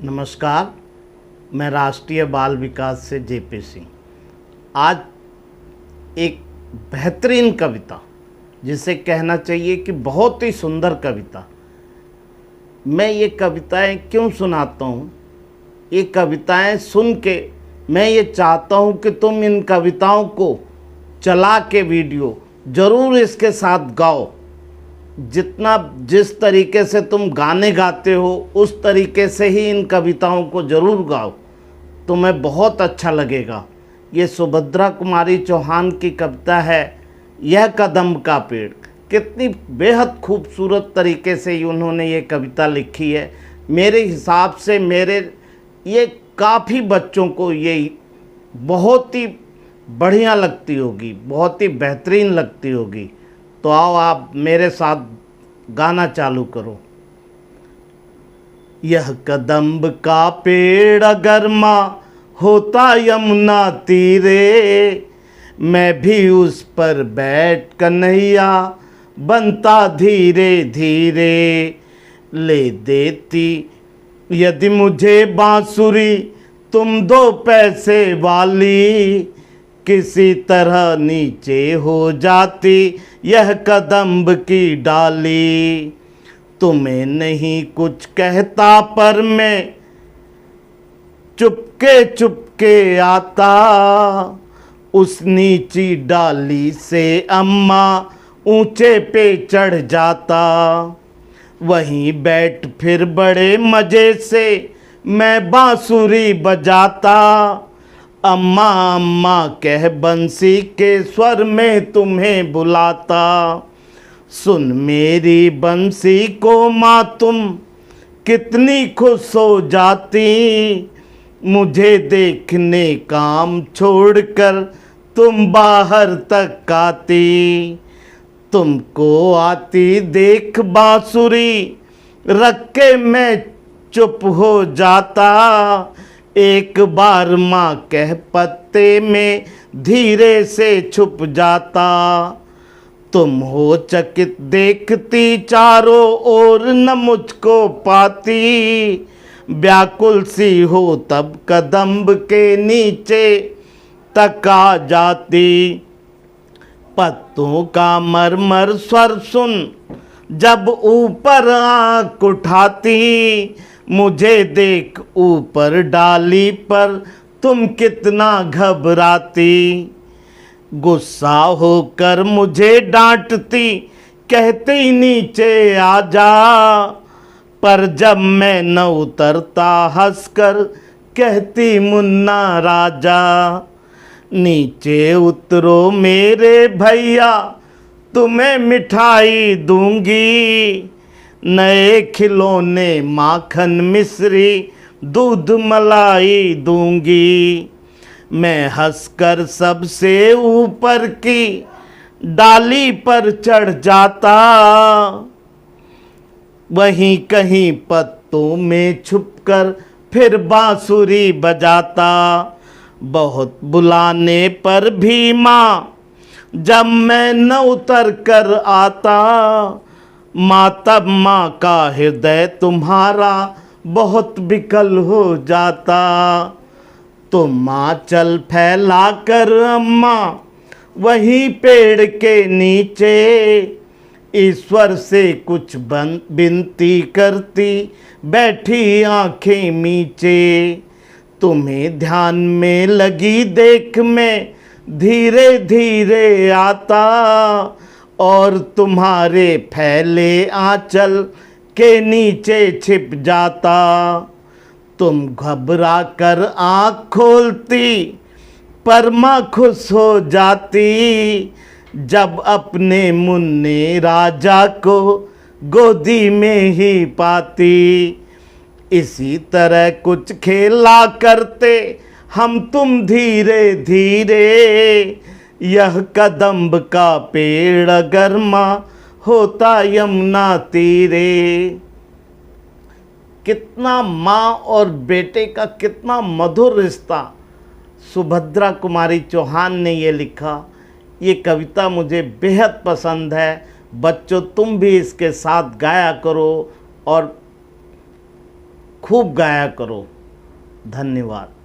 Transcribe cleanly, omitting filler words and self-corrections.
नमस्कार, मैं राष्ट्रीय बाल विकास से जेपी सिंह। आज एक बेहतरीन कविता, जिसे कहना चाहिए कि बहुत ही सुंदर कविता। मैं ये कविताएं क्यों सुनाता हूँ? ये कविताएं सुन के मैं ये चाहता हूँ कि तुम इन कविताओं को चला के वीडियो ज़रूर इसके साथ गाओ। जिस तरीके से तुम गाने गाते हो उस तरीके से ही इन कविताओं को ज़रूर गाओ, तुम्हें बहुत अच्छा लगेगा। ये सुभद्रा कुमारी चौहान की कविता है, यह कदम्ब का पेड़। कितनी बेहद खूबसूरत तरीके से उन्होंने ये कविता लिखी है। मेरे हिसाब से ये काफ़ी बच्चों को ये बहुत ही बढ़िया लगती होगी, बहुत ही बेहतरीन लगती होगी। तो आओ आप मेरे साथ गाना चालू करो। यह कदम्ब का पेड़ अगर माँ होता यमुना तीरे, मैं भी उस पर बैठ कन्हैया बनता धीरे धीरे। ले देती यदि मुझे बांसुरी तुम 2 पैसे वाली, किसी तरह नीचे हो जाती यह कदम्ब की डाली। तुम्हें नहीं कुछ कहता पर मैं चुपके चुपके आता, उस नीची डाली से अम्मा ऊंचे पे चढ़ जाता। वहीं बैठ फिर बड़े मज़े से मैं बांसुरी बजाता। अम्मा अम्मा कह बंसी के स्वर में तुम्हें बुलाता। सुन मेरी बंसी को माँ तुम कितनी खुश हो जाती, मुझे देखने काम छोड़कर तुम बाहर तक आती। तुमको आती देख बांसुरी रख के मैं चुप हो जाता। एक बार माँ कह पत्ते में धीरे से छुप जाता। तुम हो चकित देखती चारों ओर न मुझको पाती, व्याकुल सी हो तब कदम्ब के नीचे तक आ जाती। पत्तों का मरमर स्वर सुन जब ऊपर आँख उठाती, मुझे देख ऊपर डाली पर तुम कितना घबराती। गुस्सा होकर मुझे डांटती कहती नीचे आ जा, पर जब मैं न उतरता हंसकर कहती मुन्ना राजा। नीचे उतरो मेरे भैया तुम्हें मिठाई दूंगी, नए खिलौने माखन मिश्री दूध मलाई दूंगी। मैं हंसकर सबसे ऊपर की डाली पर चढ़ जाता, वहीं कहीं पत्तों में छुपकर फिर बांसुरी बजाता। बहुत बुलाने पर भी माँ जब मैं न उतर कर आता, माँ तब माँ का हृदय तुम्हारा बहुत विकल हो जाता। तो माँ चल फैला कर अम्मा वहीं पेड़ के नीचे, ईश्वर से कुछ विनती करती बैठी आंखें मीचे। तुम्हें ध्यान में लगी देख मैं धीरे धीरे आता, और तुम्हारे फैले आंचल के नीचे छिप जाता। तुम घबरा कर आँख खोलती पर माँ खुश हो जाती, जब अपने मुन्ने राजा को गोदी में ही पाती। इसी तरह कुछ खेला करते हम तुम धीरे धीरे, यह कदम्ब का पेड़ अगर माँ होता यमुना तीरे। कितना माँ और बेटे का कितना मधुर रिश्ता सुभद्रा कुमारी चौहान ने ये लिखा। ये कविता मुझे बेहद पसंद है। बच्चों, तुम भी इसके साथ गाया करो और खूब गाया करो। धन्यवाद।